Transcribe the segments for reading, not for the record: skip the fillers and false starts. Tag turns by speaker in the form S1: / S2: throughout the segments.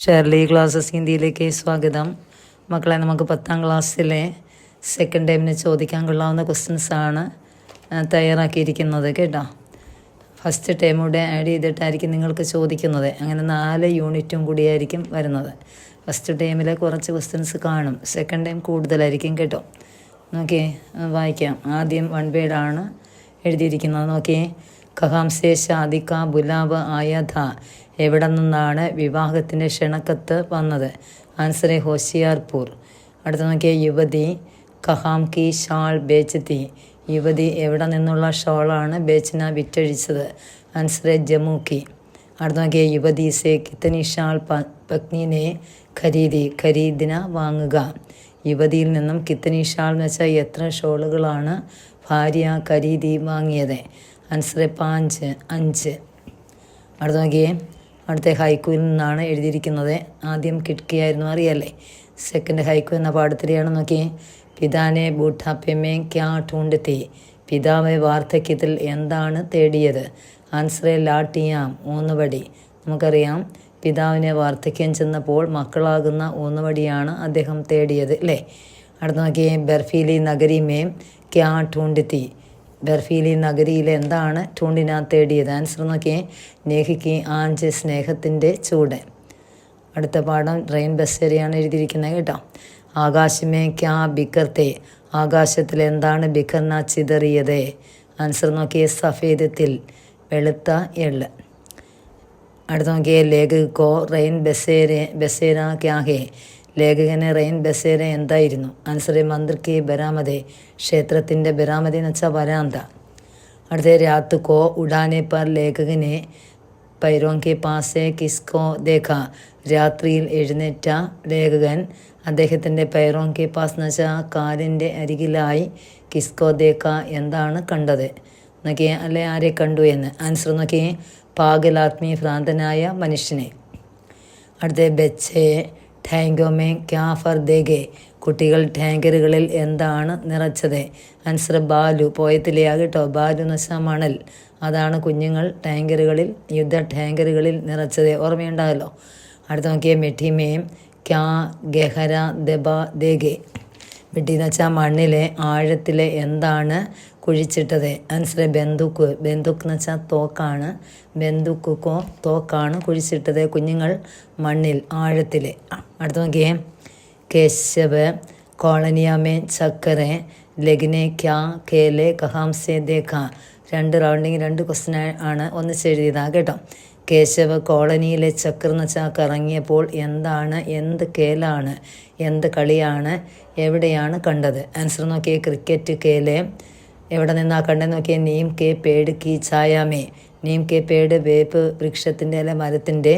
S1: Shirley classes ഹിന്ദിയിലേക്ക് സ്വാഗതം. മക്കളെ, നമുക്ക് 10ാം ക്ലാസ്സിലെ സെക്കൻഡ് ടൈമിന് ചോദിക്കാൻ കൊള്ളാവുന്ന ക്വസ്റ്റ്യൻസാണ് തയ്യാറാക്കിയിരിക്കുന്നത് കേട്ടോ. ഫസ്റ്റ് ടൈം കൂടെ ആഡ് ചെയ്തിട്ടായിരിക്കും നിങ്ങൾക്ക് ചോദിക്കുന്നത്. അങ്ങനെ 4 യൂണിറ്റും കൂടിയായിരിക്കും വരുന്നത്. ഫസ്റ്റ് ടൈമിൽ കുറച്ച് ക്വസ്റ്റ്യൻസ് കാണും, സെക്കൻഡ് ടൈം കൂടുതലായിരിക്കും കേട്ടോ. നോക്കിയേ, വായിക്കാം. ആദ്യം 1 വേർഡാണ് എഴുതിയിരിക്കുന്നത്. നോക്കിയേ, കഹാം സേ ഷാദി കാ ബുലാവ് ആയ ഥാ. എവിടെ നിന്നാണ് വിവാഹത്തിൻ്റെ ക്ഷണക്കത്ത് വന്നത്? ആൻസർ ഹോഷിയാർപൂർ. അടുത്ത നോക്കിയ, യുവതി കഹാം കി ഷാൾ ബേച്ചത്തി. യുവതി എവിടെ നിന്നുള്ള ഷാളാണ് ബേച്ചന വിറ്റഴിച്ചത്? ആൻസർ ജമ്മു കി. അടുത്ത നോക്കിയ, യുവതി സേ കിത്തനി ഷാൾ പത്നിനെ ഖരീദി. ഖരീദിന വാങ്ങുക. യുവതിയിൽ നിന്നും കിത്തനി ഷാൾ എന്ന് വെച്ചാൽ എത്ര ഷോളുകളാണ് ഭാര്യ ഖരീദി വാങ്ങിയത്? ആൻസർ 5. അടുത്ത നോക്കിയേ, അടുത്ത ഹൈക്കുവിൽ നിന്നാണ് എഴുതിയിരിക്കുന്നത്. ആദ്യം കിടക്കിയായിരുന്നു, അറിയാല്ലേ. സെക്കൻഡ് ഹൈക്കു എന്ന പാഠത്തിലെയാണ്. നോക്കിയേ, പിതാനെ ബൂട്ടാപ്പയമേ ക്യാ ഠൂണ്ടത്തി. പിതാവ് വാർദ്ധക്യത്തിൽ എന്താണ് തേടിയത്? ആൻസർ ലാട്ടിയാം, ഊന്നുവടി. നമുക്കറിയാം, പിതാവിനെ വാർദ്ധക്യം ചെന്നപ്പോൾ മക്കളാകുന്ന ഊന്നുവടിയാണ് അദ്ദേഹം തേടിയത്, അല്ലേ. അടുത്ത നോക്കിയേ, ബർഫീലി നഗരിമേ ക്യാ ഠൂണ്ടത്തി. ബർഫീലി നഗരിയിൽ എന്താണ് ഠൂണ്ടിന തേടിയത്? ആൻസർ നോക്കിയേ, നേഹിക്ക് ആഞ്ച്, സ്നേഹത്തിൻ്റെ ചൂട്. അടുത്ത പാഠം റെയിൻ ബസേരയാണ് എഴുതിയിരിക്കുന്നത് കേട്ടോ. ആകാശമേ ക്യാ ബിക്കർത്തെ. ആകാശത്തിൽ എന്താണ് ബിക്കർന ചിതറിയത്? ആൻസർ നോക്കിയേ, സഫേദത്തിൽ, വെളുത്ത എള്ള്. അടുത്ത നോക്കിയേ, ലേഖകോ റെയിൻ ബസേര ക്യാ ഹേ. ലേഖകന് റെയിൻ ബസേര എന്തായിരുന്നു? ആൻസർ മന്ത്രിക്ക് ബരാമതെ. ക്ഷേത്രത്തിൻ്റെ ബരാമതി എന്ന് വെച്ചാൽ വരാന്ത. അടുത്ത, രാത്തുക്കോ ഉഡാനെ പർ ലേഖകനെ പൈരോങ്കെ പാസെ കിസ്കോ ദേഖ. രാത്രിയിൽ എഴുന്നേറ്റ ലേഖകൻ അദ്ദേഹത്തിൻ്റെ പൈരോങ്കെ പാസ് എന്ന് വെച്ചാൽ കാലിൻ്റെ അരികിലായി കിസ്കോ ദേഖ എന്താണ് കണ്ടത്? നോക്കിയേ, അല്ലെ ആരെ കണ്ടു എന്ന്. ആൻസർ നോക്കിയേ, പാഗലാത്മി, ഭ്രാന്തനായ മനുഷ്യനെ. അടുത്ത, ബച്ചെ ടാങ്കോമേ ക്യാ ഫർ ദേഗെ. കുട്ടികൾ ടാങ്കറുകളിൽ എന്താണ് നിറച്ചത്? ആൻസർ ബാലു. പോയത്തിലെയാ കേട്ടോ. ബാലു എന്ന് വെച്ചാൽ മണൽ. അതാണ് കുഞ്ഞുങ്ങൾ ടാങ്കറുകളിൽ, യുദ്ധ ടാങ്കറുകളിൽ നിറച്ചത്. ഓർമ്മയുണ്ടാകല്ലോ. അടുത്ത നോക്കിയേ, മിഠിമേം ക്യാ ഗഹര ദബ ദേഗെ. മിഠി എന്ന് വെച്ചാൽ മണ്ണിലെ ആഴത്തിലെ എന്താണ് കുഴിച്ചിട്ടത്? ആൻസർ ബന്ധുക്ക്. ബന്ധുക്ക് എന്ന് വെച്ചാൽ തോക്കാണ്. ബന്ധുക്കോ തോക്കാണ് കുഴിച്ചിട്ടത് കുഞ്ഞുങ്ങൾ മണ്ണിൽ, ആഴത്തിൽ. അടുത്ത നോക്കിയേ, കേശവ് കോളനിയാമേ ചക്കറെ ലഗ്നെ ക്യാ കേലെ കഹാം സേ ദേഖ. 2 റൗണ്ടിങ് 2 ക്വസ്റ്റ്യൻ ആണ് ഒന്നിച്ചെഴുതിയതാണ് കേട്ടോ. കേശവ് കോളനിയിലെ ചക്കർ എന്ന് വെച്ചാൽ കറങ്ങിയപ്പോൾ എന്താണ്, എന്ത് കേലാണ്, എന്ത് കളിയാണ്, എവിടെയാണ് കണ്ടത്? ആൻസർ നോക്കിയേ, ക്രിക്കറ്റ് കേലെ. എവിടെ നിന്നാണ് കണ്ടത് നോക്കിയാൽ, നീം കെ പേട് കി ഛായാമേ. നീം കെ പേട് വേപ്പ് വൃക്ഷത്തിൻ്റെ അല്ലെ മരത്തിൻ്റെ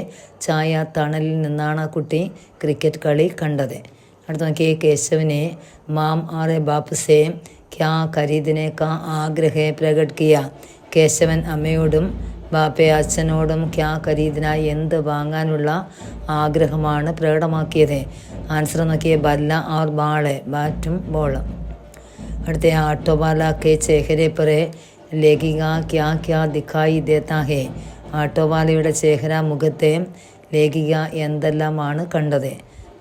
S1: ഛായ, തണലിൽ നിന്നാണ് ആ കുട്ടി ക്രിക്കറ്റ് കളി കണ്ടത്. അടുത്ത് നോക്കിയേ, കേശവനെ മാം ആറെ ബാപ്പ് സേ ക്യാ ഖരീദിനെ കാ ആഗ്രഹേ പ്രകട് കിയ. കേശവൻ അമ്മയോടും ബാപ്പെ അച്ഛനോടും ക്യാ ഖരീദിനായി എന്ത് വാങ്ങാനുള്ള ആഗ്രഹമാണ് പ്രകടമാക്കിയത്? ആൻസർ നോക്കിയേ, ബല്ല ആർ ബാള്, ബാറ്റും ബോളും. അടുത്ത, ആട്ടോവാല കെ ചേഹരെ പറെ ലേഖിക ക്യാ ക്യാ ദിഖായി ദേത്താ ഹേ. ആട്ടോവാലയുടെ ചേഹര മുഖത്തെ ലേഖിക എന്തെല്ലാമാണ് കണ്ടത്?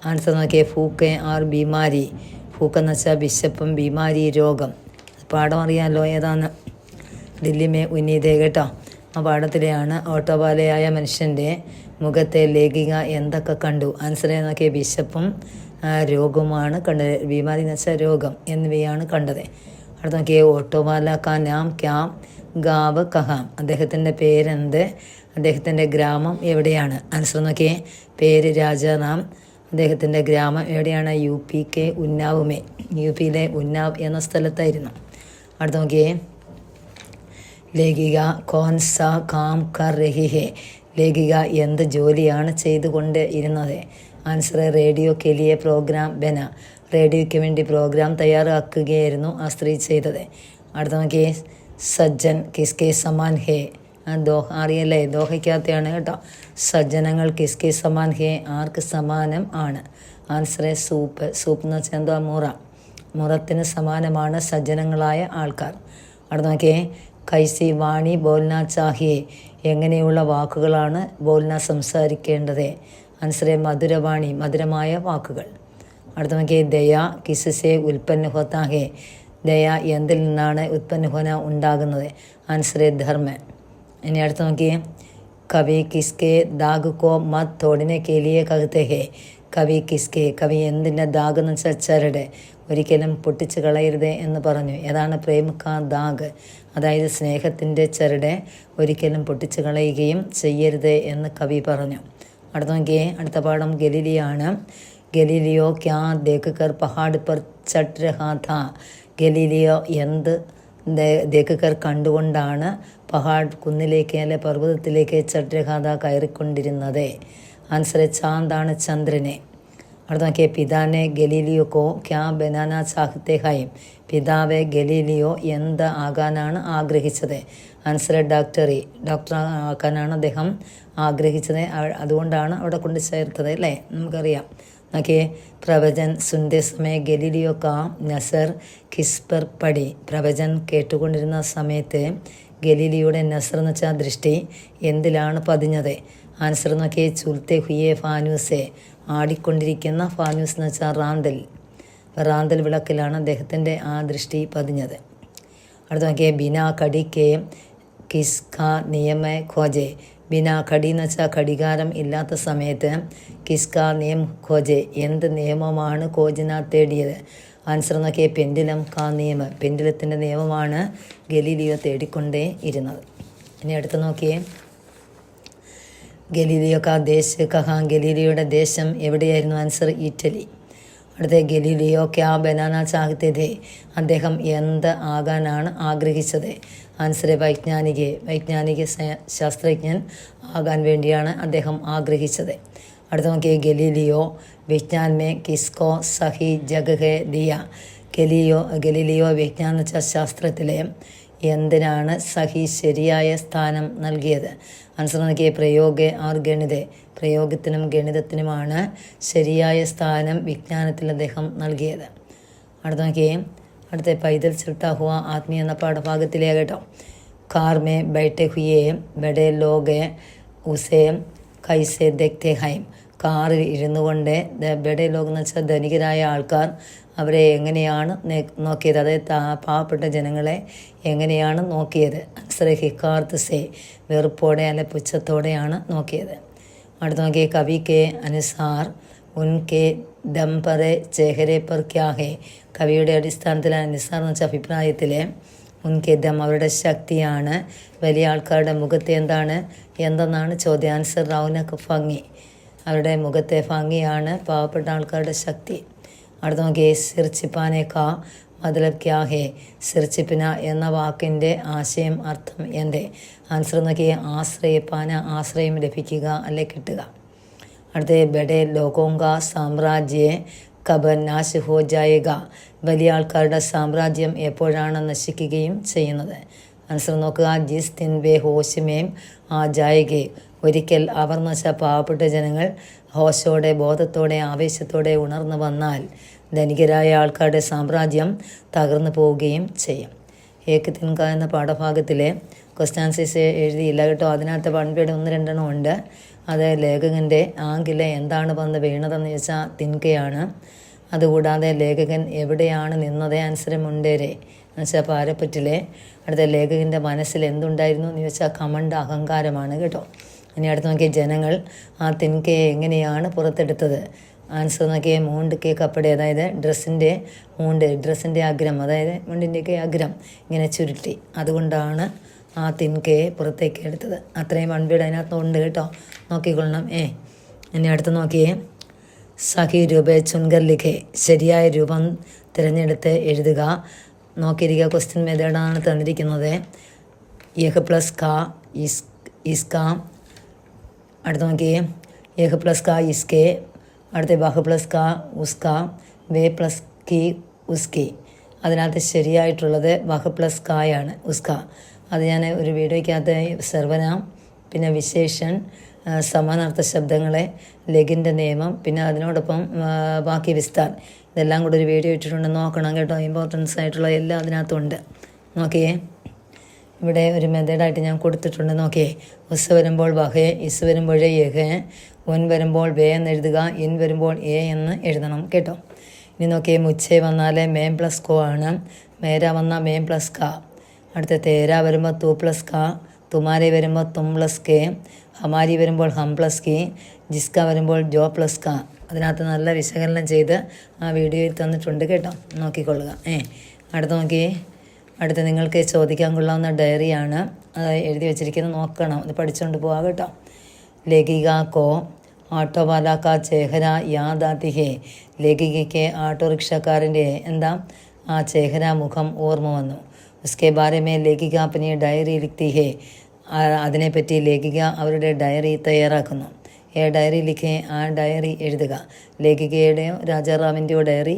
S1: ആൻസർ നോക്കിയേ, ഫൂക്കെ ആർ ബീമാരി. ഫൂക്കെന്ന് വെച്ചാൽ വിശപ്പും, ബീമാരി രോഗം. പാഠം അറിയാമല്ലോ ഏതാണ്? ദില്ലിമേ ഉന്നീതേ കേട്ടോ. ആ പാഠത്തിലെയാണ് ഓട്ടോവാലയായ മനുഷ്യൻ്റെ മുഖത്തെ ലേഖിക എന്തൊക്കെ കണ്ടു? ആൻസർ നോക്കിയ വിശപ്പും രോഗവുമാണ് കണ്ടത്. ബീമാരി എന്ന് വെച്ചാൽ രോഗം എന്നിവയാണ് കണ്ടത്. അടുത്ത നോക്കിയേ, ഓട്ടോവാല കാ നാം ക്യാം ഗാവ് കഹാം. അദ്ദേഹത്തിൻ്റെ പേരെന്ത്? അദ്ദേഹത്തിൻ്റെ ഗ്രാമം എവിടെയാണ്? ആൻസർ നോക്കിയേ, പേര് രാജാറാം. അദ്ദേഹത്തിൻ്റെ ഗ്രാമം എവിടെയാണ്? UP കെ ഉന്നാവുമേ. UP ഉന്നാവ് എന്ന സ്ഥലത്തായിരുന്നു. അടുത്ത നോക്കിയേ, ലേഖിക കോൻ സാ കാം കർ രഹി ഹേ. ലേഖിക എന്ത് ജോലിയാണ് ചെയ്തുകൊണ്ട് ഇരുന്നത്? ആൻസർ റേഡിയോ കെലിയെ പ്രോഗ്രാം ബന. റേഡിയോയ്ക്ക് വേണ്ടി പ്രോഗ്രാം തയ്യാറാക്കുകയായിരുന്നു ആ സ്ത്രീ ചെയ്തത്. അടുത്ത നോക്കിയേ, സജ്ജൻ കിസ്കെ സമാൻ ഹേ. അറിയല്ലേ, ദോഹയ്ക്കകത്തെയാണ് കേട്ടോ. സജ്ജനങ്ങൾ കിസ്കെ സമാൻ ഹേ, ആർക്ക് സമാനം ആണ്? Answer soup. സൂപ്പ് എന്ന് വെച്ചാൽ എന്തോ, മുറ. മുറത്തിന് സമാനമാണ് സജ്ജനങ്ങളായ ആൾക്കാർ. അടുത്ത നോക്കിയേ, കൈസി വാണി ബോൽന ചാഹിയെ. എങ്ങനെയുള്ള വാക്കുകളാണ് ബോൽന സംസാരിക്കേണ്ടത്? ആൻസറെ മധുരവാണി, മധുരമായ വാക്കുകൾ. അടുത്ത നോക്കിയേ, ദയ കിസ്സെ ഉൽപ്പന്ന ഹോത്താ ഹേ. ദയ എന്തിൽ നിന്നാണ് ഉത്പന്ന ഹോന ഉണ്ടാകുന്നത്? ആൻസറെ ധർമ്മ. ഇനി അടുത്ത് നോക്കിയേ, കവി കിസ്കെ ദാഗ് കോ മത് തോടിനെ കേലിയെ കഹത്തെ ഹേ. കവി കിസ്കെ, കവി എന്തിൻ്റെ ദാഗ് എന്ന് വെച്ചാൽ ചരട്, ഒരിക്കലും പൊട്ടിച്ച് കളയരുത് എന്ന് പറഞ്ഞു. ഏതാണ്? പ്രേം കാ ദാഗ്, അതായത് സ്നേഹത്തിൻ്റെ ചരട് ഒരിക്കലും പൊട്ടിച്ച് കളയുകയും ചെയ്യരുത് എന്ന് കവി പറഞ്ഞു. അടുത്ത നോക്കിയേ, അടുത്ത പാഠം ഗലീലിയാണ്. ഗലീലിയോ ക്യാ ദേഖ് കർ പഹാഡ് പർ ചട്ട് രഹാ ഥാ. ഗലീലിയോ എന്ത് ദേഖ് കർ കണ്ടുകൊണ്ടാണ് പഹാഡ് കുന്നിലേക്ക് അല്ലെ പർവ്വതത്തിലേക്ക് ചട്ട് രഹാ ഥാ കയറിക്കൊണ്ടിരുന്നത്? ആൻസർ ചാന്താണ്, ചന്ദ്രനെ. അടുത്ത നോക്കിയേ, പിതാനെ ഗലീലിയോ കോ ക്യാ ബനാന ചാഹത്തെ ഹൈ. പിതാവെ ഗലീലിയോ എന്ത് ആകാനാണ് ആഗ്രഹിച്ചത്? ആൻസർ ഡോക്ടറി, ഡോക്ടർ ആക്കാനാണ് അദ്ദേഹം ആഗ്രഹിച്ചത്. അതുകൊണ്ടാണ് അവിടെ കൊണ്ട് ചേർത്തത് അല്ലേ, നമുക്കറിയാം. നോക്കിയേ, പ്രവചൻ സുനത്തെ സമയ ഗലീലിയോ കാ നസർ കിസ് പർ പടി. പ്രവചൻ കേട്ടുകൊണ്ടിരുന്ന സമയത്ത് ഗലീലിയുടെ നസർ എന്ന് വെച്ചാൽ ദൃഷ്ടി എന്തിലാണ് പതിഞ്ഞത്? ആൻസർ നോക്കിയേ, ചുൽത്തെ ഹുയെ ഫാനൂസെ. ആടിക്കൊണ്ടിരിക്കുന്ന ഫാനൂസ് എന്ന് വെച്ചാൽ റാന്തൽ വിളക്കിലാണ് അദ്ദേഹത്തിൻ്റെ ആ ദൃഷ്ടി പതിഞ്ഞത്. അടുത്ത നോക്കിയേ, ബിനാ കടി കെ കിസ് ഖാ നിയമ ഖോജെ. ബിനാ കടി എന്ന് വെച്ചാൽ ഘടികാരം ഇല്ലാത്ത സമയത്ത് കിസ് ഖാ നിയം ഖോജെ, എന്ത് നിയമമാണ് ഖോജിന തേടിയത്? ആൻസർ നോക്കിയേ, പെൻഡിലം കാ നിയമ. പെൻഡിലത്തിൻ്റെ നിയമമാണ് ഗലീലിയോ തേടിക്കൊണ്ടേ ഇരുന്നത്. ഇനി അടുത്ത് നോക്കിയേ, ഗലീലിയോ കാ ദേശ് കഹാ. ഗലീലിയോയുടെ ദേശം എവിടെയായിരുന്നു? Answer Italy. അടുത്ത, ഗലീലിയോ ക്യാ ബനാന ചാഹത്തെ ഥേ. അദ്ദേഹം എന്ത് ആകാനാണ് ആഗ്രഹിച്ചത്? ആൻസർ വൈജ്ഞാനിക ശാസ്ത്രജ്ഞൻ ആകാൻ വേണ്ടിയാണ് അദ്ദേഹം ആഗ്രഹിച്ചത്. അടുത്ത നോക്കിയേ, ഗലീലിയോ വിജ്ഞാൻ മേ കിസ്കോ സഹി ജഗഹെ ദിയ. ഗലീലിയോ വിജ്ഞാൻ എന്ന് വെച്ചാൽ ശാസ്ത്രത്തിലെ എന്തിനാണ് സഹി ശരിയായ സ്ഥാനം നൽകിയത്? ആൻസർ നോക്കിയേ, പ്രയോഗ ആർ ഗണിത. പ്രയോഗത്തിനും ഗണിതത്തിനുമാണ് ശരിയായ സ്ഥാനം വിജ്ഞാനത്തിൽ അദ്ദേഹം നൽകിയത്. അടുത്ത നോക്കിയേ, അടുത്ത പൈതൽ ചുട്ടാ ഹുവ ആത്മീയ എന്ന പാഠഭാഗത്തിലേ കേട്ടോ. കാർ മേ ബൈഠെ ഹുയെ ബഡെ ലോകെ ഉസേ കൈസെ ദക്തെ ഹൈം. കാറിൽ ഇരുന്നു കൊണ്ട് ബഡെ ലോകം എന്ന് വെച്ചാൽ ധനികരായ ആൾക്കാർ അവരെ എങ്ങനെയാണ് നോക്കിയത്? അതായത് പാവപ്പെട്ട ജനങ്ങളെ എങ്ങനെയാണ് നോക്കിയത്? ആൻസർ ഹിക്കാർത്ത് സേ, വെറുപ്പോടെ അല്ലെ പുച്ഛത്തോടെയാണ് നോക്കിയത്. അടുത്ത് നോക്കിയേ, കവി കെ അനുസാർ ഉൻകെ ദം പറെ ചെഹരെ പർ ക്യാ ഹേ. കവിയുടെ അടിസ്ഥാനത്തിൽ അനുസാർ എന്ന് വെച്ചാൽ അഭിപ്രായത്തിൽ ഉൻകെ ദം അവരുടെ ശക്തിയാണ്, വലിയ ആൾക്കാരുടെ മുഖത്തെ എന്തെന്നാണ് ചോദ്യം. ആൻസർ റൗനക്ക് ഭംഗി, അവരുടെ മുഖത്തെ ഭംഗിയാണ് പാവപ്പെട്ട ആൾക്കാരുടെ ശക്തി. അടുത്ത് നോക്കിയേ, സിർച്ചിപ്പാനേക്കാ മതലബ് ക്യാ ഹേ. സിർച്ചിപ്പിന എന്ന വാക്കിൻ്റെ ആശയം അർത്ഥം എന്ത്? ആൻസർ നോക്കിയേ, ആശ്രയപ്പാന, ആശ്രയം ലഭിക്കുക അല്ലെ കിട്ടുക. അടുത്ത, ബഡെ ലോകോങ്ക സാമ്രാജ്യ കബ് നാശ് ഹോ ജായേഗ. വലിയ ആൾക്കാരുടെ സാമ്രാജ്യം എപ്പോഴാണ് നശിക്കുകയും ചെയ്യുന്നത്? ആൻസർ നോക്കുക, ജിസ് ദിൻ വേ ഹോശ് മേം ആ ജായേഗെ. ഒരിക്കൽ അവർ എന്ന് വെച്ചാൽ പാവപ്പെട്ട ജനങ്ങൾ ഹോശോടെ, ബോധത്തോടെ, ആവേശത്തോടെ ഉണർന്നു വന്നാൽ ധനികരായ ആൾക്കാരുടെ സാമ്രാജ്യം തകർന്നു പോവുകയും ചെയ്യും. ഏക്ക് തിൻക എന്ന പാഠഭാഗത്തിലെ ക്വസ്റ്റ്യാൻസസ് എഴുതിയില്ല കേട്ടോ. അതിനകത്ത് വൺവേഡ് 1-2 ഉണ്ട്. അത് ലേഖകൻ്റെ ആങ്കിലെ എന്താണ് വന്ന് വീണതെന്ന് ചോദിച്ചാൽ തിൻകയാണ്. അതുകൂടാതെ ലേഖകൻ എവിടെയാണ് നിന്നത്? ആൻസർ മുണ്ടേരെ എന്ന് വെച്ചാൽ പാരപ്പറ്റിലെ. അടുത്ത, ലേഖകൻ്റെ മനസ്സിൽ എന്തുണ്ടായിരുന്നു എന്ന് ചോദിച്ചാൽ കമണ്ട്, അഹങ്കാരമാണ് കേട്ടോ. ഇനി അടുത്ത് നോക്കിയ, ജനങ്ങൾ ആ തിൻകയെ എങ്ങനെയാണ് പുറത്തെടുത്തത്? ആൻസർ നോക്കിയ, മൂണ്ട് കെ കപ്പടെ, അതായത് ഡ്രസ്സിൻ്റെ അഗ്രം, അതായത് മുണ്ടിൻ്റെയൊക്കെ അഗ്രം ഇങ്ങനെ ചുരുട്ടി, അതുകൊണ്ടാണ് ആ തിൻകയെ പുറത്തേക്ക് എടുത്തത്. അത്രയും വൺവേഡ് അതിനകത്തുണ്ട് കേട്ടോ, നോക്കിക്കൊള്ളണം. ഇനി അടുത്ത് നോക്കിയേ, സഹി രൂപ ചുൻകർ ലിഖെ. ശരിയായ രൂപം തിരഞ്ഞെടുത്ത് എഴുതുക. നോക്കിയിരിക്കുക, ക്വസ്റ്റ്യൻ മെത്തേഡാണ് തന്നിരിക്കുന്നത്. യഹ് പ്ലസ് കാ ഇസ്കാ. അടുത്ത് നോക്കിയേ, യഹ് പ്ലസ് കാ ഇസ്കെ. അടുത്ത, വഹ് പ്ലസ് കാ ഉസ്കാ, വേ പ്ലസ് കി ഉസ്കി. അതിനകത്ത് ശരിയായിട്ടുള്ളത് വഹ് പ്ലസ് കായാണ്, ഉസ്ക. അത് ഞാൻ ഒരു വീഡിയോയ്ക്കകത്ത് സർവനാം, പിന്നെ വിശേഷൻ, സമാനാർത്ഥ ശബ്ദങ്ങളെ, ലഘിൻ്റെ നിയമം, പിന്നെ അതിനോടൊപ്പം ബാക്കി വിസ്താർ, ഇതെല്ലാം കൂടെ ഒരു വീഡിയോ ഇട്ടിട്ടുണ്ട്, നോക്കണം കേട്ടോ. ഇമ്പോർട്ടൻസ് ആയിട്ടുള്ള എല്ലാം അതിനകത്തുണ്ട്. നോക്കിയേ, ഇവിടെ ഒരു മെത്തേഡായിട്ട് ഞാൻ കൊടുത്തിട്ടുണ്ട്. നോക്കിയേ, ഉസ് വരുമ്പോൾ വഹേ, ഇസ് വരുമ്പോഴേ യഹേ, ഉൻ വരുമ്പോൾ വേ എന്ന് എഴുതുക, ഇൻ വരുമ്പോൾ എ എന്ന് എഴുതണം കേട്ടോ. ഇനി നോക്കിയേ, മുച്ചേ വന്നാൽ മേം പ്ലസ് കോ ആണ്, മേര വന്നാൽ മേം പ്ലസ് ക. അടുത്ത തേര വരുമ്പോൾ തൂ പ്ലസ് ക, തുമാരെ വരുമ്പോൾ തും പ്ലസ് കെ, ഹമാരി വരുമ്പോൾ ഹം പ്ലസ് കി, ജിസ്ക വരുമ്പോൾ ജോ പ്ലസ് ക. അതിനകത്ത് നല്ല വിശകലനം ചെയ്ത് ആ വീഡിയോയിൽ തന്നിട്ടുണ്ട് കേട്ടോ, നോക്കിക്കൊള്ളുക. അടുത്ത് നോക്കിയേ, അടുത്ത് നിങ്ങൾക്ക് ചോദിക്കാൻ കൊള്ളാവുന്ന ഡയറിയാണ്, അത് എഴുതി വെച്ചിരിക്കുന്നത്, നോക്കണം, അത് പഠിച്ചുകൊണ്ട് പോകാം കേട്ടോ. ലേഖിക കോ ഓട്ടോ വാല കാ ചേഹര യാദ് ആതി ഹേ. ലേഖികയ്ക്ക് ഓട്ടോറിക്ഷക്കാരൻ്റെ എന്താ ആ ചേഹര മുഖം ഓർമ്മ വന്നു. ഉസ്കെ ബാരെ മേ ലേഖിക അപ്പനി ഡയറി ലിഖ്തി ഹേ. അതിനെപ്പറ്റി ലേഖിക അവരുടെ ഡയറി തയ്യാറാക്കുന്നു. ഡയറി ലിഖേ, ആ ഡയറി എഴുതുക. ലേഖികയുടെയോ രാജാറാമിൻ്റെയോ ഡയറി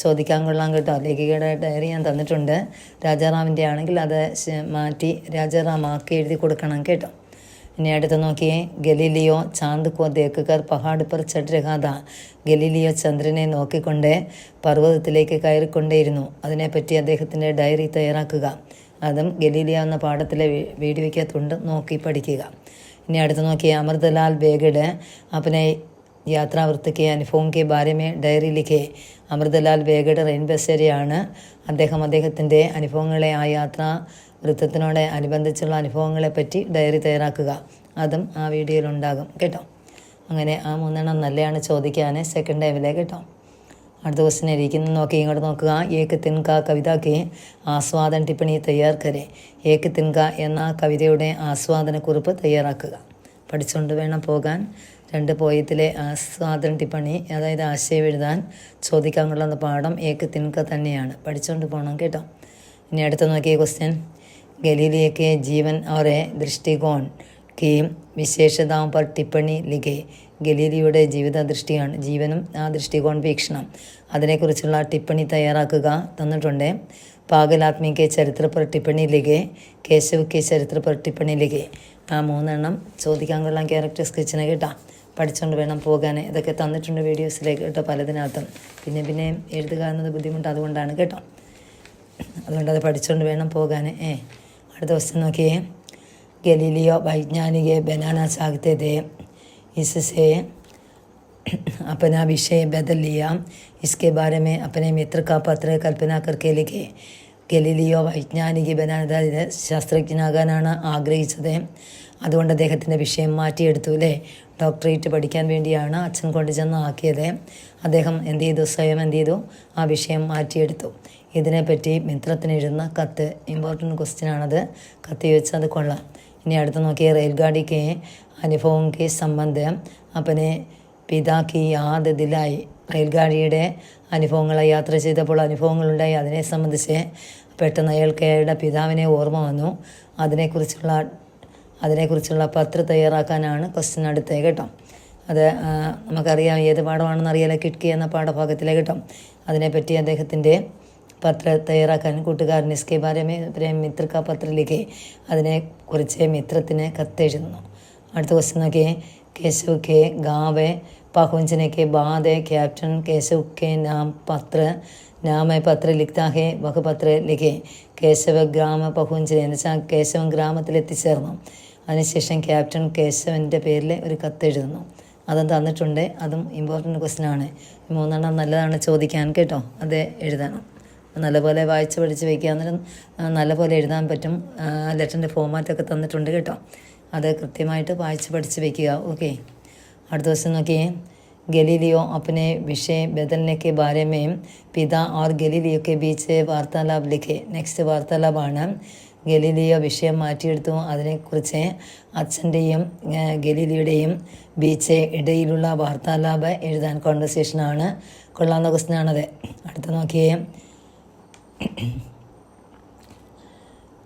S1: ചോദിക്കാൻ കൊള്ളാം കേട്ടോ. ലേഖികയുടെ ഡയറി ഞാൻ തന്നിട്ടുണ്ട്, രാജാറാമിൻ്റെ ആണെങ്കിൽ അത് മാറ്റി രാജാറാം ആക്കി എഴുതി കൊടുക്കണം കേട്ടോ. ഇനി അടുത്ത് നോക്കിയേ, ഗലീലിയോ ചാന്ദ് കോ ദേക്കർ പഹാഡ് പർ ചढ़ രഹാ താ. ഗലീലിയോ ചന്ദ്രനെ നോക്കിക്കൊണ്ട് പർവ്വതത്തിലേക്ക് കയറിക്കൊണ്ടേയിരുന്നു. അതിനെപ്പറ്റി അദ്ദേഹത്തിൻ്റെ ഡയറി തയ്യാറാക്കുക. അതും ഗലീലിയോ എന്ന പാഠത്തിലെ വീഡിയോയ്ക്കകത്തുണ്ട്, നോക്കി പഠിക്കുക. ഇനി അടുത്ത് നോക്കിയേ, അമൃതലാൽ ബേഗഡ് अपने യാത്രാവൃത്ത് കെ അനുഭവം K Bare may diary ലിഖേ. Amritlal ബേഗഡ് rain ബസേരയാണ്. അദ്ദേഹത്തിൻ്റെ അനുഭവങ്ങളെ, ആ യാത്രാ വൃത്തത്തിനോട് അനുബന്ധിച്ചുള്ള അനുഭവങ്ങളെപ്പറ്റി ഡയറി തയ്യാറാക്കുക. അതും ആ വീഡിയോയിലുണ്ടാകും കേട്ടോ. അങ്ങനെ ആ 3 നല്ലതാണ് ചോദിക്കാൻ സെക്കൻഡ് ടൈമിലെ കേട്ടോ. അടുത്ത ക്വസ്റ്റ്യൻ ഇരിക്കുന്നത് നോക്കി, ഇങ്ങോട്ട് നോക്കുക. ഏക് തിൻക കവിതയ്ക്ക് ആസ്വാദൻ ടിപ്പണി തയ്യാർ കരെ. ഏക് തിൻക എന്ന കവിതയുടെ ആസ്വാദനക്കുറിപ്പ് തയ്യാറാക്കുക. പഠിച്ചുകൊണ്ട് വേണം പോകാൻ. 2 പോയത്തിലെ ആസ്വാദൻ ടിപ്പണി, അതായത് ആശയം എഴുതാൻ ചോദിക്കാൻ കൊള്ളുന്ന പാഠം ഏക് തിൻക തന്നെയാണ്, പഠിച്ചുകൊണ്ട് പോകണം കേട്ടോ. ഇനി അടുത്ത് നോക്കിയ ക്വസ്റ്റ്യൻ, गलीलियो के जीवन और दृष्टिकोण की विशेषताओं पर टिप्पणी लिखे. ഗലീലിയുടെ ജീവിത ദൃഷ്ടിയാണ്, ജീവനും ആ ദൃഷ്ടികോൺ വീക്ഷണം, അതിനെക്കുറിച്ചുള്ള ടിപ്പണി തയ്യാറാക്കുക തന്നിട്ടുണ്ട്. പാഗൽ ആദ്മി കെ ചരിത്ര पर टिप्पणी लिखे. കേശവ് കെ ചരിത്ര पर टिप्पणी लिखे. ആ 3 ചോദിക്കാൻ കൊള്ളാൻ ക്യാരക്ടർ സ്കെച്ചിനെ കേട്ടോ, പഠിച്ചുകൊണ്ട് വേണം പോകാൻ. ഇതൊക്കെ തന്നിട്ടുണ്ട് വീഡിയോസിലേക്ക് കേട്ടോ, പലതിനകത്തും. പിന്നെ എഴുതുക എന്നത് ബുദ്ധിമുട്ട്, അതുകൊണ്ടാണ് കേട്ടോ. അതുകൊണ്ട് അത് പഠിച്ചുകൊണ്ട് വേണം പോകാൻ. അടുത്ത ദിവസം നോക്കിയേ, गलीलियो वैज्ञानिक बनाना चाहते थे, इससे अपना विषय बदल लिया. इसके बारे में अपने मित्र का पत्र कल्पना करके लिखे. ഗലീലിയോ വൈജ്ഞാനിക ബനാന, ശാസ്ത്രജ്ഞനാകാനാണ് ആഗ്രഹിച്ചത്. അതുകൊണ്ട് അദ്ദേഹത്തിൻ്റെ വിഷയം മാറ്റിയെടുത്തു അല്ലേ. ഡോക്ടറേറ്റ് പഠിക്കാൻ വേണ്ടിയാണ് അച്ഛൻ കൊണ്ട് ചെന്ന് ആക്കിയത്. അദ്ദേഹം എന്ത് ചെയ്തു, സ്വയം എന്ത് ചെയ്തു, ആ വിഷയം മാറ്റിയെടുത്തു. ഇതിനെപ്പറ്റി മിത്രത്തിന് എഴുതുന്ന കത്ത്, ഇമ്പോർട്ടൻറ്റ് ക്വസ്റ്റ്യനാണത്, കത്ത് ചോദിച്ചാൽ അത് കൊള്ളാം. ഇനി അടുത്ത് നോക്കിയ, റെയിൽഗാഡിക്ക് അനുഭവം കെ സംബന്ധം അപ്പനെ പിതാക്കി യാദ് ദിലായി. റെയിൽഗാഡിയുടെ അനുഭവങ്ങളെ, യാത്ര ചെയ്തപ്പോൾ അനുഭവങ്ങളുണ്ടായി, അതിനെ സംബന്ധിച്ച് പെട്ടെന്ന് അയാളുടെ പിതാവിനെ ഓർമ്മ വന്നു. അതിനെക്കുറിച്ചുള്ള പത്ര തയ്യാറാക്കാനാണ് ക്വസ്റ്റ്യൻ അടുത്തേ കേട്ടോ. അത് നമുക്കറിയാം, ഏത് പാഠമാണെന്ന് അറിയാലോ, കിട്കി എന്ന പാഠഭാഗത്തിലെ കേട്ടോ. അതിനെപ്പറ്റി അദ്ദേഹത്തിൻ്റെ പത്ര തയ്യാറാക്കാൻ കൂട്ടുകാരൻ ഇസ്കെ ബാരെ മേ മിത്ര കാ പത്ര ലിഖേ. അതിനെക്കുറിച്ച് മിത്രത്തിന് കത്തെഴുതുന്നു. അടുത്ത ക്വസ്റ്റ്യൻ നോക്കിയേ, കേശവ് കെ ഗാവ് पहुंचने के बाद कैप्टन केशव के नाम पत्र लिखता है. वह पत्र लिखे. കേശവ ഗ്രാമ പഹുഞ്ചനെ എന്ന് വെച്ചാൽ കേശവൻ ഗ്രാമത്തിലെത്തിച്ചേർന്നു. അതിനുശേഷം ക്യാപ്റ്റൻ കേശവൻ്റെ പേരിൽ ഒരു കത്തെഴുതുന്നു. അതും തന്നിട്ടുണ്ട്, അതും ഇമ്പോർട്ടൻ്റ് ക്വസ്റ്റ്യനാണ്. 3 നല്ലതാണ് ചോദിക്കാൻ കേട്ടോ, അത് എഴുതണം. നല്ലപോലെ വായിച്ച് പഠിച്ച് വയ്ക്കുക, അന്നേരം നല്ലപോലെ എഴുതാൻ പറ്റും. ലെറ്ററിൻ്റെ ഫോമാറ്റൊക്കെ തന്നിട്ടുണ്ട് കേട്ടോ, അത് കൃത്യമായിട്ട് വായിച്ച് പഠിച്ച് വയ്ക്കുക. ഓക്കെ, അടുത്ത ദിവസം നോക്കിയേ, गलीलियो अपने विषय बदलने के बारे में पिता और गलीलियो के बीच वार्तालाप लिखे. നെക്സ്റ്റ് വാർത്താലാപാണ്. ഗലീലിയോ വിഷയം മാറ്റിയെടുത്തു, അതിനെക്കുറിച്ച് അച്ഛൻ്റെയും ഗലീലിയുടെയും ബീച്ച് ഇടയിലുള്ള വാർത്താലാപ് എഴുതാൻ കോൺവെർസേഷനാണ്. കൊള്ളാവുന്ന ക്വസ്റ്റ്യനാണത്. അടുത്ത നോക്കിയേ,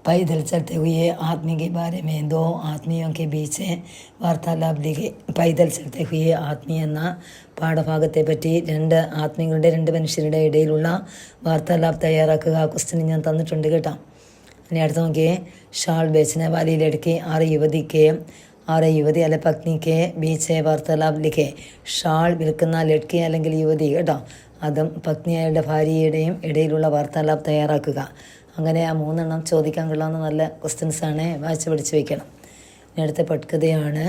S1: पैदल चलते हुए आदमी के बारे में 2 ആത്മീയോं के बीच വാർത്താലാപ് लिखे. പൈതൽ ചലത്തെ ഹുയെ ആത്മീയ എന്ന പാഠഭാഗത്തെ പറ്റി 2 ആത്മീയങ്ങളുടെ, 2 മനുഷ്യരുടെ ഇടയിലുള്ള വാർത്താലാപ് തയ്യാറാക്കുക. ക്വസ്റ്റ്യൻ ഞാൻ തന്നിട്ടുണ്ട് കേട്ടോ. ഇനി അടുത്ത് നോക്കിയേ, ഷാൾ ബേച്ചനെ വാലി ലड़की और യുവതി അല്ലെ പത്നിക്ക് ബീച്ച് വാർത്താലാപ് ലിഖേ. ഷാൾ വിൽക്കുന്ന ലഡ്കി അല്ലെങ്കിൽ യുവതി കേട്ടോ, അതും പത്നിയുടെ ഭാര്യയുടെയും ഇടയിലുള്ള വാർത്താലാപ് തയ്യാറാക്കുക. അങ്ങനെ ആ 3 ചോദിക്കാൻ കൊള്ളാവുന്ന നല്ല ക്വസ്റ്റ്യൻസാണ്, വായിച്ച് പഠിച്ച് വയ്ക്കണം. ഇനി അടുത്ത പട്കഥയാണ്.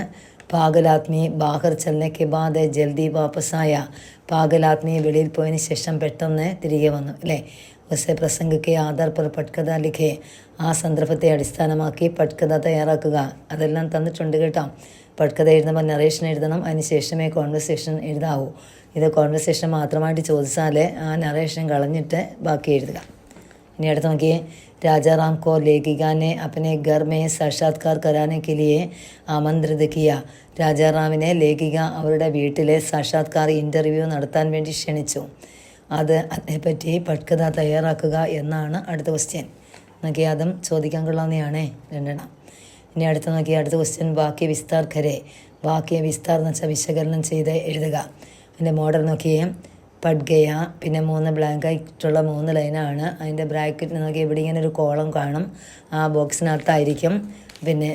S1: പാഗൽ ആദ്മി ബാഹർ ചലനെ കെ ബാദ് ജൽദി വാപ്പസായ. പാഗൽ ആദ്മി വെളിയിൽ പോയതിന് ശേഷം പെട്ടെന്ന് തിരികെ വന്നു അല്ലേ. ഉസെ പ്രസംഗിക്കെ ആധാർ പർ പട്കഥ ലിഖേ. ആ സന്ദർഭത്തെ അടിസ്ഥാനമാക്കി പട്കഥ തയ്യാറാക്കുക. അതെല്ലാം തന്നിട്ടുണ്ട് കേട്ടോ. പട്കഥ എഴുതുമ്പോൾ നറേഷൻ എഴുതണം, അതിന് ശേഷമേ കോൺവെർസേഷൻ എഴുതാവൂ. ഇത് കോൺവെർസേഷൻ മാത്രമായിട്ട് ചോദിച്ചാൽ ആ നറേഷൻ കളഞ്ഞിട്ട് ബാക്കി എഴുതുക. ഇനി അടുത്ത് നോക്കിയേ. राजा राम को लेखिका ने अपने घर में साक्षात्कार कराने के लिए आमंत्रित किया. രാജാറാമിനെ ലേഖിക അവരുടെ വീട്ടിലെ സാക്ഷാത്കാർ ഇൻ്റർവ്യൂ നടത്താൻ വേണ്ടി ക്ഷണിച്ചു. അതേപ്പറ്റി പട്കഥ തയ്യാറാക്കുക എന്നാണ് അടുത്ത ക്വസ്റ്റ്യൻ. നോക്കിയാൽ അതും ചോദിക്കാൻ കൊള്ളാവുന്നതാണേ, രണ്ടെണ്ണം. ഇനി അടുത്ത് നോക്കിയാൽ അടുത്ത ക്വസ്റ്റ്യൻ വാക്യ വിസ്താർ ഖരെ. വാക്യ വിസ്താർ എന്ന് വെച്ചാൽ വിശകലനം ചെയ്ത് എഴുതുക. അതിൻ്റെ മോഡൽ നോക്കിയേ. പഡ്ഗയ, പിന്നെ 3 ബ്ലാങ്ക് ആയിട്ടുള്ള 3 ലൈനാണ്. അതിൻ്റെ ബ്രാക്കറ്റ് നോക്കി ഇവിടെ ഇങ്ങനെ ഒരു കോളം കാണും. ആ ബോക്സിനകത്തായിരിക്കും പിന്നെ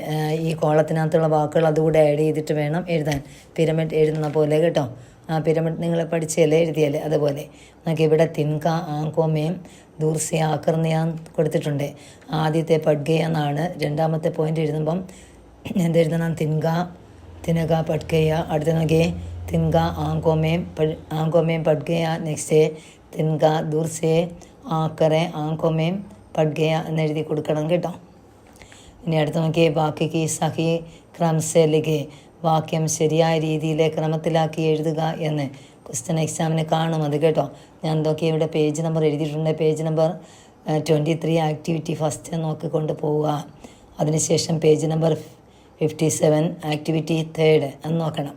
S1: ഈ കോളത്തിനകത്തുള്ള വാക്കുകൾ അതുകൂടെ ആഡ് ചെയ്തിട്ട് വേണം എഴുതാൻ. പിരമിഡ് എഴുതുന്ന പോലെ കേട്ടോ. ആ പിരമിഡ് നിങ്ങൾ പഠിച്ചല്ലേ, എഴുതിയല്ലേ, അതുപോലെ നോക്കി ഇവിടെ തിൻക ആങ്കോമേം ദൂർസി ആകർണിയാൻ കൊടുത്തിട്ടുണ്ട്. ആദ്യത്തെ പഡ്ഗയ എന്നാണ്. രണ്ടാമത്തെ പോയിന്റ് എഴുതുമ്പം എന്തെഴുതണം? തിനക പഡ്ഗയ. അടുത്ത നോക്കിയേ. തിൻക ആങ്കോമേം പഡ്ഗയ. നെക്സ്റ്റ് തിൻക ദൂർസെ ആക്കറെ ആങ്കോമേം പഡ്ഗയ എന്നെഴുതി കൊടുക്കണം കേട്ടോ. ഇനി അടുത്ത് നോക്കിയേ. വാക്യക്ക് സഹി ക്രമസെ ലിഖേ. വാക്യം ശരിയായ രീതിയിലെ ക്രമത്തിലാക്കി എഴുതുക എന്ന് ക്വസ്റ്റ്യൻ എക്സാമിന് കാണും അത് കേട്ടോ. ഞാൻ നോക്കി ഇവിടെ പേജ് നമ്പർ എഴുതിയിട്ടുണ്ട്. പേജ് നമ്പർ 23 ആക്ടിവിറ്റി ഫസ്റ്റ് നോക്കിക്കൊണ്ട് പോവുക. അതിനുശേഷം പേജ് നമ്പർ 57 ആക്ടിവിറ്റി തേർഡ് എന്ന് നോക്കണം.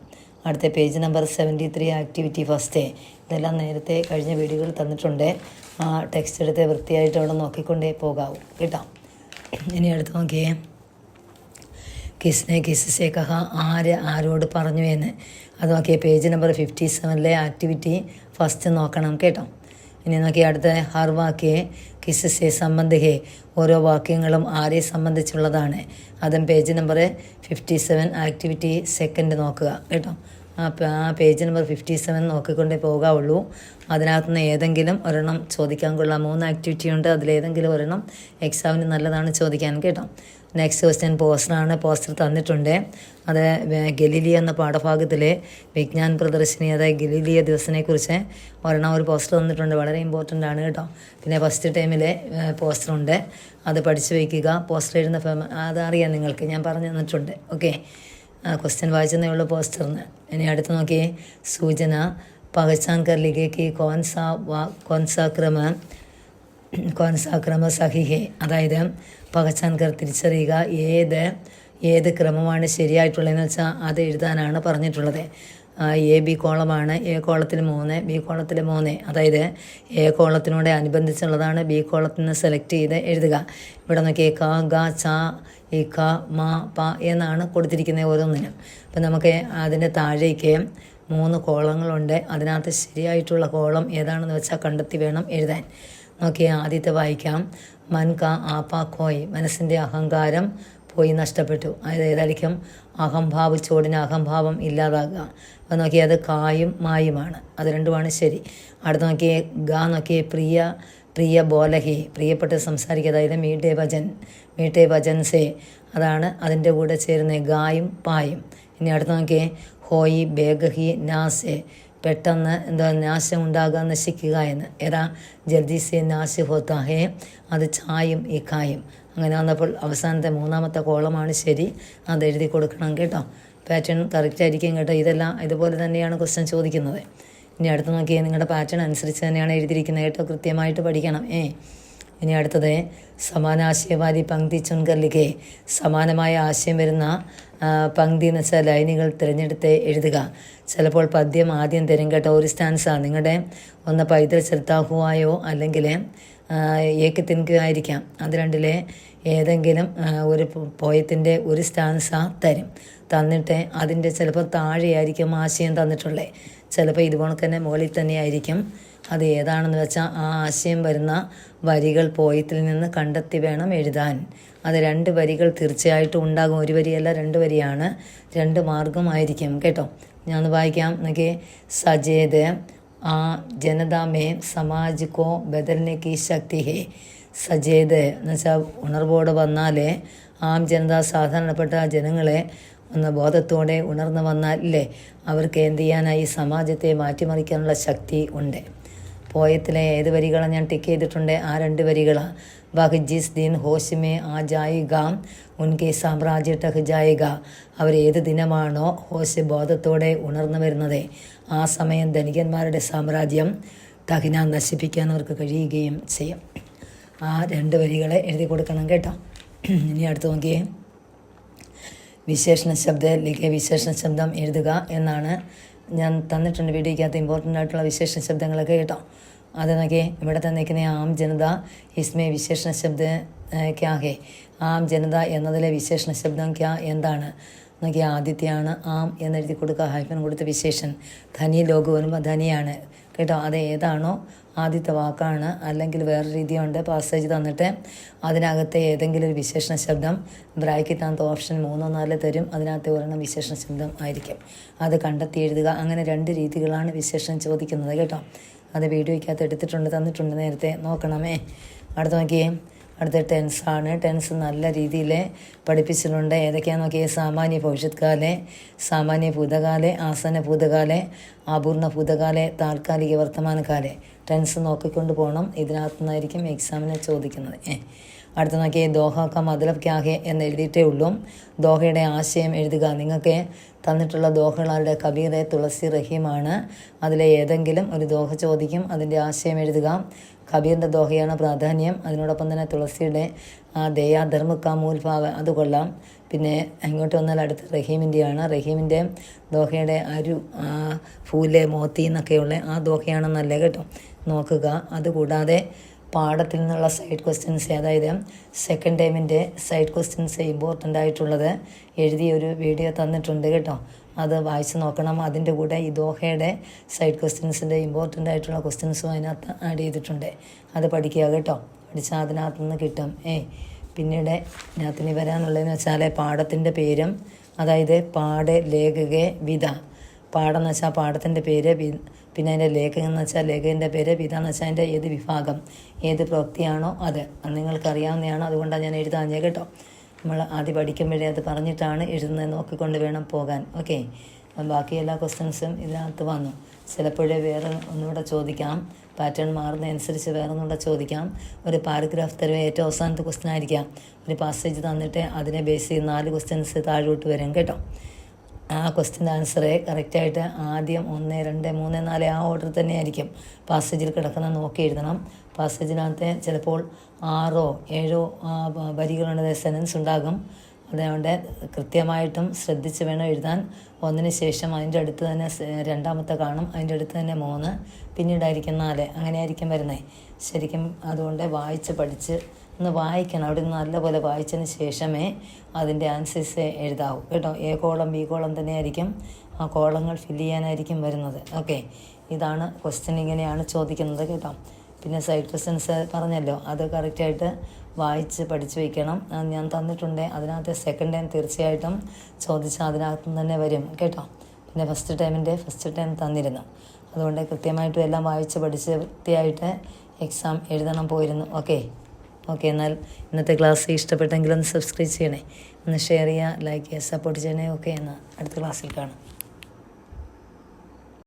S1: അടുത്ത പേജ് നമ്പർ 73 ആക്ടിവിറ്റി ഫസ്റ്റ്. ഇതെല്ലാം നേരത്തെ കഴിഞ്ഞ വീഡിയോകൾ തന്നിട്ടുണ്ട്. ആ ടെക്സ്റ്റ് എടുത്ത് വൃത്തിയായിട്ട് അവിടെ നോക്കിക്കൊണ്ടേ പോകാവൂ കേട്ടോ. ഇനി അടുത്ത് നോക്കിയേ. കിസ്നെ കിസ്സെ കഹ. ആരോട് പറഞ്ഞു എന്ന്. അത് നോക്കിയേ. പേജ് നമ്പർ 57 ആക്ടിവിറ്റി ഫസ്റ്റ് നോക്കണം കേട്ടോ. ഇനി നോക്കിയാൽ അടുത്ത ഹർ വാക്യ കിസ്സെ സംബന്ധിഹേ. ഓരോ വാക്യങ്ങളും ആരെ സംബന്ധിച്ചുള്ളതാണ്. അതും പേജ് നമ്പർ 57 ആക്ടിവിറ്റി സെക്കൻഡ് നോക്കുക കേട്ടോ. ആ പേജ് നമ്പർ 57 നോക്കിക്കൊണ്ടേ പോകാവുള്ളൂ. അതിനകത്തുനിന്ന് ഏതെങ്കിലും ഒരെണ്ണം ചോദിക്കാൻ കൊള്ളാം. 3 ആക്ടിവിറ്റി ഉണ്ട്, അതിലേതെങ്കിലും ഒരെണ്ണം എക്സാമിന് നല്ലതാണ് ചോദിക്കാൻ കേട്ടോ. Next question പോസ്റ്ററാണ്. പോസ്റ്റർ തന്നിട്ടുണ്ട്. അത് ഗലീലിയ എന്ന പാഠഭാഗത്തിലെ വിജ്ഞാൻ പ്രദർശിനി, അതായത് ഗലീലിയ ദിവസത്തിനെക്കുറിച്ച് ഒരെണ്ണം ഒരു പോസ്റ്റർ തന്നിട്ടുണ്ട്. വളരെ ഇമ്പോർട്ടൻ്റ് ആണ് കേട്ടോ. പിന്നെ ഫസ്റ്റ് ടൈമിലെ പോസ്റ്ററുണ്ട്, അത് പഠിച്ചു വയ്ക്കുക. പോസ്റ്റർ എഴുതുന്ന അതറിയാം നിങ്ങൾക്ക്, ഞാൻ പറഞ്ഞു തന്നിട്ടുണ്ട്. ഓക്കെ, ക്വസ്റ്റ്യൻ വായിച്ചതേ ഉള്ളൂ പോസ്റ്ററിന്. ഇനി അടുത്ത് നോക്കിയേ. സൂചന പഹച്ചാൻ കർ ലിഖേ കോൻസാ ക്രമ സഹിഹേ. അതായത് പഹച്ചാൻ കർ തിരിച്ചറിയുക, ഏത് ക്രമമാണ് ശരിയായിട്ടുള്ളതെന്ന് വെച്ചാൽ അത് എഴുതാനാണ് പറഞ്ഞിട്ടുള്ളത്. A B കോളമാണ്. എ കോളത്തിൽ 3, ബി കോളത്തിൽ 3. അതായത് എ കോളത്തിനോട് അനുബന്ധിച്ചുള്ളതാണ് ബി കോളത്തിൽ നിന്ന് സെലക്ട് ചെയ്ത് എഴുതുക. ഇവിടെ നോക്കിയേ. ക ഗ ച ഇ ഖ മ പ എന്നാണ് കൊടുത്തിരിക്കുന്നത് ഓരോന്നിനും. അപ്പം നമുക്ക് അതിൻ്റെ താഴേക്ക് 3 കോളങ്ങളുണ്ട്. അതിനകത്ത് ശരിയായിട്ടുള്ള കോളം ഏതാണെന്ന് വെച്ചാൽ കണ്ടെത്തി വേണം എഴുതാൻ. നോക്കിയേ. ആദ്യത്തെ വായിക്കാം. മൻ ക ആപ കോയ്. മനസ്സിൻ്റെ അഹങ്കാരം പോയി നഷ്ടപ്പെട്ടു. അതായത് ഏതായിരിക്കും? അഹംഭാവിച്ചോടിന് അഹംഭാവം ഇല്ലാതാകുക. അപ്പോൾ നോക്കിയാൽ അത് കായും മായുമാണ്. അത് രണ്ടുമാണ് ശരി. അടുത്ത് നോക്കിയേ. ഗ നോക്കിയേ. പ്രിയ ബോലഹി. പ്രിയപ്പെട്ട് സംസാരിക്കുക. അതായത് മീട്ടേ ഭജൻ സേ. അതാണ് അതിൻ്റെ കൂടെ ചേരുന്നത് ഗായും പായും. ഇനി അടുത്ത് നോക്കിയേ. ഹോയി ബേഗഹി നാസെ. പെട്ടെന്ന് നാശം ഉണ്ടാകുക, നശിക്കുക എന്ന്. ഏതാ? ജൽദി സേ നാശ് ഹോത്താ ഹേ. അത് ചായും ഈ കായും. അങ്ങനെ വന്നപ്പോൾ അവസാനത്തെ 3ാമത്തെ കോളമാണ് ശരി. അത് എഴുതി കൊടുക്കണം കേട്ടോ. പാറ്റേൺ കറക്റ്റ് ആയിരിക്കും കേട്ടോ. ഇതെല്ലാം ഇതുപോലെ തന്നെയാണ് ക്വസ്റ്റ്യൻ ചോദിക്കുന്നത്. ഇനി അടുത്ത് നോക്കിയാൽ നിങ്ങളുടെ പാറ്റേൺ അനുസരിച്ച് തന്നെയാണ് എഴുതിയിരിക്കുന്നത് കേട്ടോ. കൃത്യമായിട്ട് പഠിക്കണം. ഇനി അടുത്തത് സമാനാശയവാദി പങ്ക്തി ചുൻകർ ലിഖേ. സമാനമായ ആശയം വരുന്ന പങ്ക്തി എന്ന് വെച്ചാൽ ലൈനുകൾ തിരഞ്ഞെടുത്ത് എഴുതുക. ചിലപ്പോൾ പദ്യം ആദ്യം തരും കേട്ടോ. ഒരു സ്റ്റാൻസ നിങ്ങളുടെ ഒന്ന് പൈതൽ ചെലുത്താഹുവായോ അല്ലെങ്കിൽ ഏക്ക് തിൻകുമായിരിക്കാം. അത് രണ്ടിലെ ഏതെങ്കിലും ഒരു പോയത്തിൻ്റെ ഒരു സ്റ്റാൻസ തന്നിട്ട് അതിൻ്റെ ചിലപ്പോൾ താഴെയായിരിക്കും ആശയം തന്നിട്ടുള്ളത്. ചിലപ്പോൾ ഇതുപോലെ തന്നെ മുകളിൽ തന്നെയായിരിക്കും. അത് ഏതാണെന്ന് വെച്ചാൽ ആ ആശയം വരുന്ന വരികൾ പോയത്തിൽ നിന്ന് കണ്ടെത്തി വേണം എഴുതാൻ. അത് 2 വരികൾ തീർച്ചയായിട്ടും ഉണ്ടാകും. 1 വരിയല്ല, 2 വരിയാണ്. 2 മാർഗമായിരിക്കും കേട്ടോ. ഞാൻ വായിക്കാം. നോക്കിയേ. സജേത് ആ ജനതാ മേ സമാജ് കോ ബദൽനെ കി ശക്തി ഹേ. സജേത് എന്ന് വെച്ചാൽ ഉണർവോടെ വന്നാൽ ആം ജനത, സാധാരണപ്പെട്ട ജനങ്ങളെ ഒന്ന് ബോധത്തോടെ ഉണർന്നു വന്നാൽ ഇല്ലേ അവർക്ക് എന്ത് ചെയ്യാനായി സമാജത്തെ മാറ്റിമറിക്കാനുള്ള ശക്തി ഉണ്ട്. പോയത്തിലെ ഏത് വരികളാണ് ഞാൻ ടിക്ക് ചെയ്തിട്ടുണ്ട്? ആ 2 വരികളാണ്. വഹ് ജിസ് ദിൻ ഹോഷ് മേ ആ ജായിക ഉൻകെ സാമ്രാജ്യ ടഹ് ജായിക. അവർ ഏത് ദിനമാണോ ഹോഷ് ബോധത്തോടെ ഉണർന്നു വരുന്നത് ആ സമയം ധനികന്മാരുടെ സാമ്രാജ്യം ടഹിന നശിപ്പിക്കാൻ അവർക്ക് കഴിയുകയും ചെയ്യും. ആ 2 വരികളെ എഴുതി കൊടുക്കണം കേട്ടോ. ഇനി അടുത്ത് നോക്കിയേ, വിശേഷണ ശബ്ദം ലിഖേ വിശേഷണ ശബ്ദം എഴുതുക എന്നാണ് ഞാൻ തന്നിട്ടുണ്ട് വീഡിയോയ്ക്കകത്ത് ഇമ്പോർട്ടൻ്റ് ആയിട്ടുള്ള വിശേഷണ ശബ്ദങ്ങളൊക്കെ കേട്ടോ. അത് നോക്കിയേ, ഇവിടെ തന്നിരിക്കുന്ന ആം ജനത ഇസ്മേ വിശേഷണ ശബ്ദ ക്യാ ഹേ. ആം ജനത എന്നതിലെ വിശേഷണ ശബ്ദം ക്യാ എന്താണ് നോക്കിയാൽ ആദ്യത്തെയാണ് ആം എന്നെഴുതി കൊടുക്കുക, ഹൈഫൻ കൊടുത്ത വിശേഷൻ. ധനി ലോക വരുമ്പോൾ ധനിയാണ് കേട്ടോ. അത് ഏതാണോ ആദ്യത്തെ വാക്കാണ്, അല്ലെങ്കിൽ വേറെ രീതിയുണ്ട്. പാസേജ് തന്നിട്ട് അതിനകത്തെ ഏതെങ്കിലും ഒരു വിശേഷണ ശബ്ദം ബ്രാക്കറ്റിനകത്ത് ഓപ്ഷൻ 3 4 തരും. അതിനകത്ത് ഒരെണ്ണം വിശേഷണ ശബ്ദം ആയിരിക്കും. അത് കണ്ടെത്തി എഴുതുക. അങ്ങനെ 2 രീതികളാണ് വിശേഷണം ചോദിക്കുന്നത് കേട്ടോ. അത് വീഡിയോയ്ക്കകത്ത് എടുത്തിട്ടുണ്ട്, തന്നിട്ടുണ്ട്, നേരത്തെ നോക്കണമേ. അടുത്ത് നോക്കിയേ, അടുത്ത ടെൻസാണ്. ടെൻസ് നല്ല രീതിയിൽ പഠിപ്പിച്ചിട്ടുണ്ട്. ഏതൊക്കെയാണെന്ന് നോക്കിയേ, സാമാന്യ ഭവിഷ്യത് കാലെ, സാമാന്യ ഭൂതകാലെ, ആസന്ന ഭൂതകാലെ, അപൂർണ ഭൂതകാലെ, താൽക്കാലിക വർത്തമാനകാലെ. ടെൻസ് നോക്കിക്കൊണ്ട് പോകണം. ഇതിനകത്തു നിന്നായിരിക്കും എക്സാമിനെ ചോദിക്കുന്നത്. അടുത്ത നോക്കിയേ, ദോഹ ക മതലബ് ക്യാ ഹേ എന്ന് എഴുതിയിട്ടേ ഉള്ളൂ. ദോഹയുടെ ആശയം എഴുതുക. നിങ്ങൾക്ക് തന്നിട്ടുള്ള ദോഹകളുടെ കബീറെ തുളസി റഹീമാണ്. അതിലെ ഏതെങ്കിലും ഒരു ദോഹ ചോദിക്കും, അതിൻ്റെ ആശയം എഴുതുക. കബീറിൻ്റെ ദോഹയാണ് പ്രാധാന്യം. അതിനോടൊപ്പം തന്നെ തുളസിയുടെ ദയാ ധർമ്മ മൂൽഭാവ അത് കൊള്ളാം. പിന്നെ ഇങ്ങോട്ട് വന്നാൽ അടുത്ത് റഹീമിൻ്റെയാണ്. റഹീമിൻ്റെ ദോഹയുടെ അരു ഫൂലെ മോത്തി എന്നൊക്കെയുള്ള ആ ദോഹയാണെന്നല്ലേ കേട്ടോ നോക്കുക. അതുകൂടാതെ പാഠത്തിൽ നിന്നുള്ള സൈഡ് ക്വസ്റ്റ്യൻസ്, അതായത് സെക്കൻഡ് ടൈമിൻ്റെ സൈഡ് ക്വസ്റ്റ്യൻസ് ഇമ്പോർട്ടൻ്റ് ആയിട്ടുള്ളത് എഴുതിയൊരു വീഡിയോ തന്നിട്ടുണ്ട് കേട്ടോ. അത് വായിച്ച് നോക്കണം. അതിൻ്റെ കൂടെ ഈ ദോഹയുടെ സൈഡ് ക്വസ്റ്റ്യൻസിൻ്റെ ഇമ്പോർട്ടൻ്റ് ആയിട്ടുള്ള ക്വസ്റ്റ്യൻസും അതിനകത്ത് ആഡ് ചെയ്തിട്ടുണ്ട്. അത് പഠിക്കുക കേട്ടോ. പഠിച്ചാൽ അതിനകത്ത് നിന്ന് കിട്ടും. പിന്നീട് ഇതിനകത്തിന് വരാനുള്ളതെന്ന് വെച്ചാൽ പാഠത്തിൻ്റെ പേരും, അതായത് പാഠ ലേഖകെ വിധ. പാഠം എന്ന് വെച്ചാൽ പാഠത്തിൻ്റെ പേര്, പിന്നെ അതിൻ്റെ ലേഖകം എന്ന് വെച്ചാൽ ലേഖകൻ്റെ പേര്, വിധ എന്ന് വെച്ചാൽ അതിൻ്റെ ഏത് വിഭാഗം, ഏത് പ്രവൃത്തിയാണോ അത് നിങ്ങൾക്കറിയാവുന്നതാണ്. അതുകൊണ്ടാണ് ഞാൻ എഴുതാഞ്ഞേ കേട്ടോ. നമ്മൾ ആദ്യം പഠിക്കുമ്പോഴേ അത് പറഞ്ഞിട്ടാണ് എഴുതുന്നത്. നോക്കിക്കൊണ്ട് വേണം പോകാൻ. ഓക്കെ, ബാക്കി എല്ലാ ക്വസ്റ്റ്യൻസും ഇതിനകത്ത് വന്നു. ചിലപ്പോഴേ വേറെ ഒന്നുകൂടെ ചോദിക്കാം, പാറ്റേൺ മാറുന്നതനുസരിച്ച് വേറെ ഒന്നുകൂടെ ചോദിക്കാം. ഒരു പാരഗ്രാഫ് തരുവ ഏറ്റവും അവസാനത്തെ ക്വസ്റ്റ്യൻ ആയിരിക്കാം. ഒരു പാസേജ് തന്നിട്ട് അതിനെ ബേസ് ചെയ്ത് 4 ക്വസ്റ്റ്യൻസ് താഴോട്ട് വരും കേട്ടോ. ആ ക്വസ്റ്റ്യൻ ആൻസറെ കറക്റ്റായിട്ട് ആദ്യം 1 2 3 4 ആ ഓർഡർ തന്നെയായിരിക്കും പാസേജിൽ കിടക്കുന്നത്. നോക്കി എഴുതണം. പാസേജിനകത്ത് ചിലപ്പോൾ 6 7 വരികളുണ്ട്, സെൻറ്റൻസ് ഉണ്ടാകും. അതുകൊണ്ട് കൃത്യമായിട്ടും ശ്രദ്ധിച്ച് വേണം എഴുതാൻ. ഒന്നിന് ശേഷം അതിൻ്റെ അടുത്ത് തന്നെ രണ്ടാമത്തെ കാണും, അതിൻ്റെ അടുത്ത് തന്നെ 3, പിന്നീടായിരിക്കും 4, അങ്ങനെയായിരിക്കും വരുന്നത് ശരിക്കും. അതുകൊണ്ട് വായിച്ച് പഠിച്ച് ഒന്ന് വായിക്കണം. അവിടെ നിന്ന് നല്ലപോലെ വായിച്ചതിന് ശേഷമേ അതിൻ്റെ ആൻസേഴ്സ് എഴുതാവൂ കേട്ടോ. എ കോളം ബി കോളം തന്നെയായിരിക്കും, ആ കോളങ്ങൾ ഫില്ല് ചെയ്യാനായിരിക്കും വരുന്നത്. ഓക്കെ, ഇതാണ് ക്വസ്റ്റ്യൻ, ഇങ്ങനെയാണ് ചോദിക്കുന്നത് കേട്ടോ. പിന്നെ സൈഡ് ക്വസ്റ്റ്യൻസ് പറഞ്ഞല്ലോ, അത് കറക്റ്റായിട്ട് വായിച്ച് പഠിച്ച് വയ്ക്കണം. ഞാൻ തന്നിട്ടുണ്ട്. അതിനകത്ത് സെക്കൻഡ് ടൈം തീർച്ചയായിട്ടും ചോദിച്ചാൽ അതിനകത്ത് തന്നെ വരും കേട്ടോ. പിന്നെ ഫസ്റ്റ് ടൈം തന്നിരുന്നു. അതുകൊണ്ട് കൃത്യമായിട്ടും എല്ലാം വായിച്ച് പഠിച്ച് വൃത്തിയായിട്ട് എക്സാം എഴുതണം പോയിരുന്നു. ഓക്കെ, എന്നാൽ ഇന്നത്തെ ക്ലാസ് ഇഷ്ടപ്പെട്ടെങ്കിൽ ഒന്ന് സബ്സ്ക്രൈബ് ചെയ്യണേ, ഒന്ന് ഷെയർ ചെയ്യുക, ലൈക്ക് ചെയ്യുക, സപ്പോർട്ട് ചെയ്യണേ. ഓക്കെ, എന്നാൽ അടുത്ത ക്ലാസ്സിൽ കാണാം.